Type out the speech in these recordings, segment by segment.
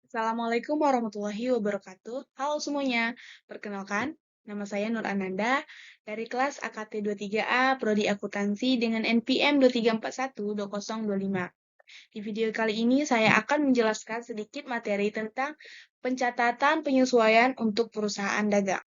Assalamualaikum warahmatullahi wabarakatuh. Halo semuanya, perkenalkan, nama saya Nur Ananda dari kelas AKT 23A Prodi Akuntansi dengan NPM 23412025. Di video kali ini saya akan menjelaskan sedikit materi tentang pencatatan penyesuaian untuk perusahaan dagang.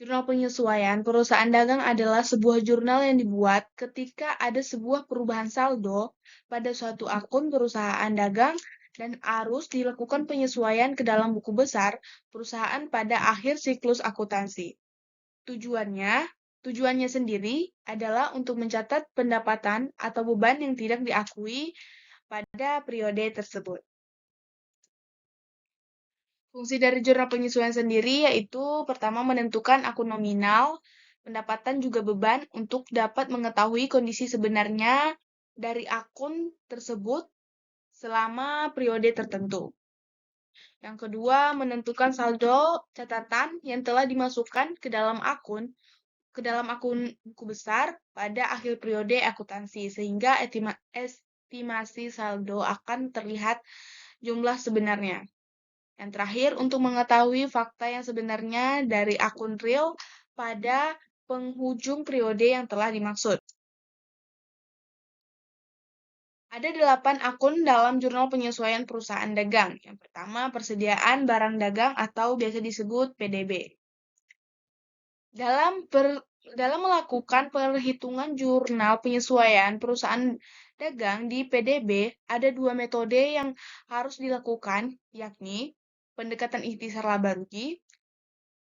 Jurnal penyesuaian perusahaan dagang adalah sebuah jurnal yang dibuat ketika ada sebuah perubahan saldo pada suatu akun perusahaan dagang dan harus dilakukan penyesuaian ke dalam buku besar perusahaan pada akhir siklus akuntansi. Tujuannya, tujuannya sendiri adalah untuk mencatat pendapatan atau beban yang tidak diakui pada periode tersebut. Fungsi dari jurnal penyesuaian sendiri yaitu pertama menentukan akun nominal, pendapatan juga beban untuk dapat mengetahui kondisi sebenarnya dari akun tersebut selama periode tertentu. Yang kedua, menentukan saldo catatan yang telah dimasukkan ke dalam akun buku besar pada akhir periode akuntansi sehingga estimasi saldo akan terlihat jumlah sebenarnya. Yang terakhir, untuk mengetahui fakta yang sebenarnya dari akun real pada penghujung periode yang telah dimaksud. Ada 8 akun dalam jurnal penyesuaian perusahaan dagang. Yang pertama, persediaan barang dagang atau biasa disebut PDB. Dalam melakukan perhitungan jurnal penyesuaian perusahaan dagang di PDB, ada dua metode yang harus dilakukan, yakni pendekatan ikhtisar laba rugi.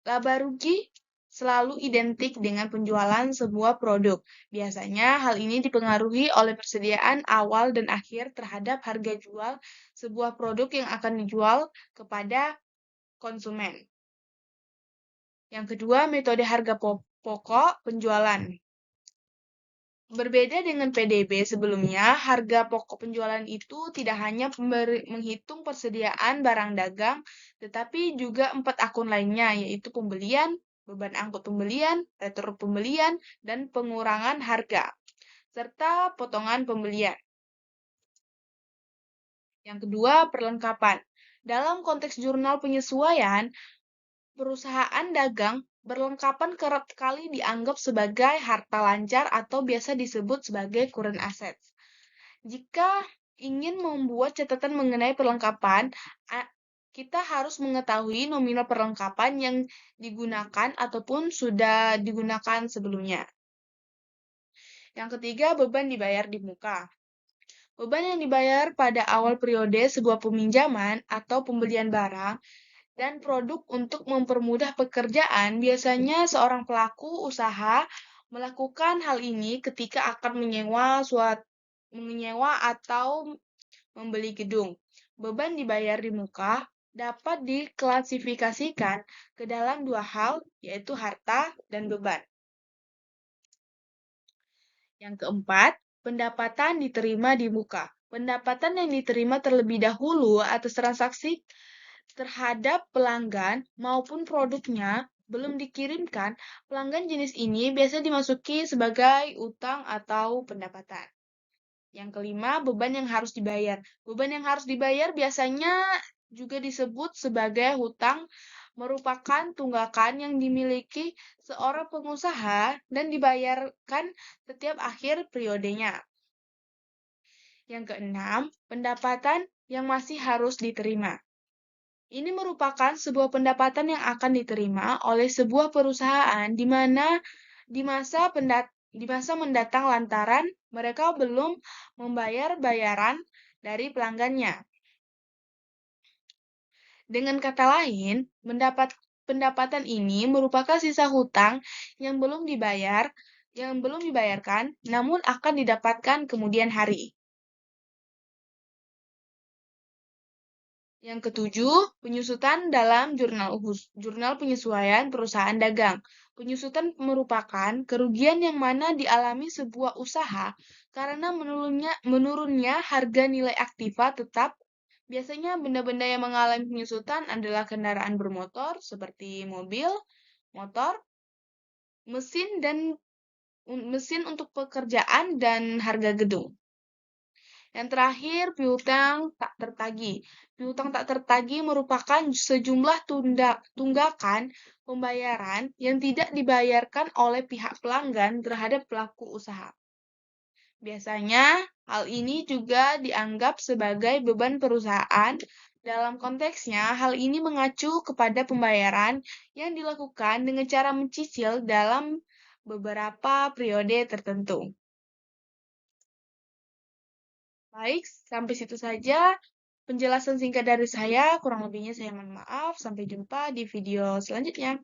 Laba rugi selalu identik dengan penjualan sebuah produk. Biasanya hal ini dipengaruhi oleh persediaan awal dan akhir terhadap harga jual sebuah produk yang akan dijual kepada konsumen. Yang kedua, metode harga pokok penjualan. Berbeda dengan PDB sebelumnya, harga pokok penjualan itu tidak hanya menghitung persediaan barang dagang, tetapi juga 4 akun lainnya, yaitu pembelian, beban angkut pembelian, retur pembelian, dan pengurangan harga, serta potongan pembelian. Yang kedua, perlengkapan. Dalam konteks jurnal penyesuaian, perusahaan dagang berlengkapan kerap kali dianggap sebagai harta lancar atau biasa disebut sebagai current assets. Jika ingin membuat catatan mengenai perlengkapan, kita harus mengetahui nominal perlengkapan yang digunakan ataupun sudah digunakan sebelumnya. Yang ketiga, beban dibayar di muka. Beban yang dibayar pada awal periode sebuah peminjaman atau pembelian barang dan produk untuk mempermudah pekerjaan, biasanya seorang pelaku usaha melakukan hal ini ketika akan menyewa atau membeli gedung. Beban dibayar di muka dapat diklasifikasikan ke dalam dua hal, yaitu harta dan beban. Yang keempat, pendapatan diterima di muka. Pendapatan yang diterima terlebih dahulu atas transaksi terhadap pelanggan maupun produknya belum dikirimkan, pelanggan jenis ini biasa dimasuki sebagai utang atau pendapatan. Yang kelima, beban yang harus dibayar. Beban yang harus dibayar biasanya juga disebut sebagai hutang, merupakan tunggakan yang dimiliki seorang pengusaha dan dibayarkan setiap akhir periodenya. Yang keenam, pendapatan yang masih harus diterima. Ini merupakan sebuah pendapatan yang akan diterima oleh sebuah perusahaan di mana di masa mendatang lantaran mereka belum membayar bayaran dari pelanggannya. Dengan kata lain, pendapatan ini merupakan sisa hutang yang belum dibayarkan, namun akan didapatkan kemudian hari. Yang ketujuh, penyusutan dalam jurnal penyesuaian perusahaan dagang. Penyusutan merupakan kerugian yang mana dialami sebuah usaha karena menurunnya harga nilai aktiva tetap. Biasanya benda-benda yang mengalami penyusutan adalah kendaraan bermotor seperti mobil, motor, mesin untuk pekerjaan dan harga gedung. Yang terakhir, piutang tak tertagih. Piutang tak tertagih merupakan sejumlah tunggakan pembayaran yang tidak dibayarkan oleh pihak pelanggan terhadap pelaku usaha. Biasanya, hal ini juga dianggap sebagai beban perusahaan. Dalam konteksnya, hal ini mengacu kepada pembayaran yang dilakukan dengan cara mencicil dalam beberapa periode tertentu. Baik, sampai situ saja penjelasan singkat dari saya. Kurang lebihnya saya mohon maaf. Sampai jumpa di video selanjutnya.